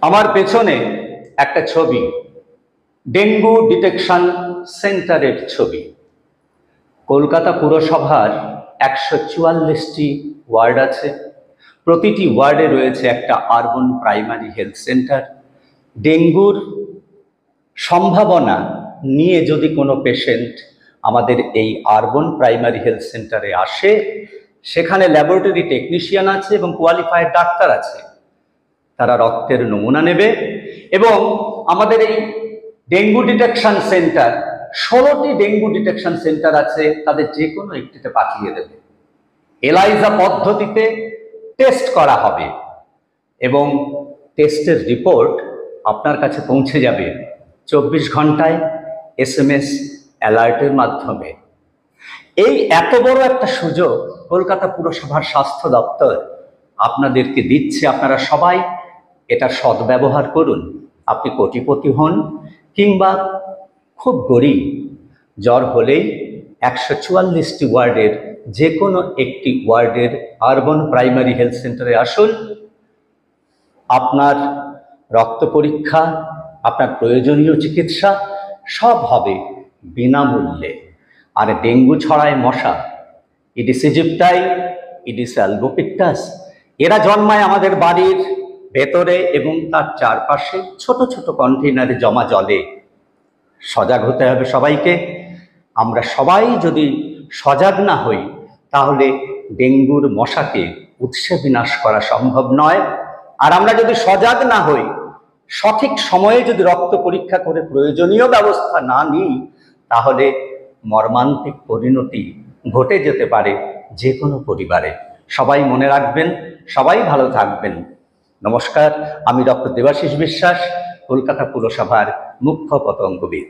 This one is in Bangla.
আমার পেছনে একটা ছবি, ডেঙ্গু ডিটেকশন সেন্টারের ছবি। কলকাতা পুরসভার 144টি ওয়ার্ড আছে। প্রতিটি ওয়ার্ডে রয়েছে একটা আরবান প্রাইমারি হেলথ সেন্টার। ডেঙ্গুর সম্ভাবনা নিয়ে যদি কোনো পেশেন্ট আমাদের এই আরবান প্রাইমারি হেলথ সেন্টারে আসে, সেখানে ল্যাবরেটরি টেকনিশিয়ান আছে এবং কোয়ালিফাইড ডাক্তার আছে। তারা রক্তের নমুনা নেবে এবং আমাদের এই ডেঙ্গু ডিটেকশন সেন্টার, 16টি ডেঙ্গু ডিটেকশন সেন্টার আছে, তাদের যে কোনো একটিতে পাঠিয়ে দেবে। এলাইজা পদ্ধতিতে টেস্ট করা হবে এবং টেস্টের রিপোর্ট আপনার কাছে পৌঁছে যাবে 24 ঘন্টায় SMS অ্যালার্টের মাধ্যমে। এই এত বড় একটা সুযোগ কলকাতা পুরসভার স্বাস্থ্য দপ্তর আপনাদেরকে দিচ্ছে। আপনারা সবাই এটা সদ্ব্যবহার করুন। আপনি কোটিপতি হন কিংবা খুব গরিব, জ্বর হলেই 144টি ওয়ার্ডের যে কোনো একটি ওয়ার্ডের আরবান প্রাইমারি হেলথ সেন্টারে আসুন। আপনার রক্ত পরীক্ষা, আপনার প্রয়োজনীয় চিকিৎসা সব হবে বিনামূল্যে। আর ডেঙ্গু ছড়ায় মশা, ইডিস ইজিপ্টাই, ইডিস অ্যালবোপিক্টাস। এরা জন্মায় আমাদের বাড়ির ভেতরে এবং তার চারপাশে ছোট ছোট কন্টেইনারে জমা জলে। সজাগ হতে হবে সবাইকে। আমরা সবাই যদি সজাগ না হই, তাহলে ডেঙ্গুর মশাকে উৎসে বিনাশ করা সম্ভব নয়। আর আমরা যদি সজাগ না হই, সঠিক সময়ে যদি রক্ত পরীক্ষা করে প্রয়োজনীয় ব্যবস্থা না নিই, তাহলে মর্মান্তিক পরিণতি ঘটে যেতে পারে যে কোনো পরিবারে। সবাই মনে রাখবেন, সবাই ভালো থাকবেন। নমস্কার, আমি ডক্টর দেবাশিস বিশ্বাস, কলকাতা পুরসভার মুখ্য পতঙ্গবিদ।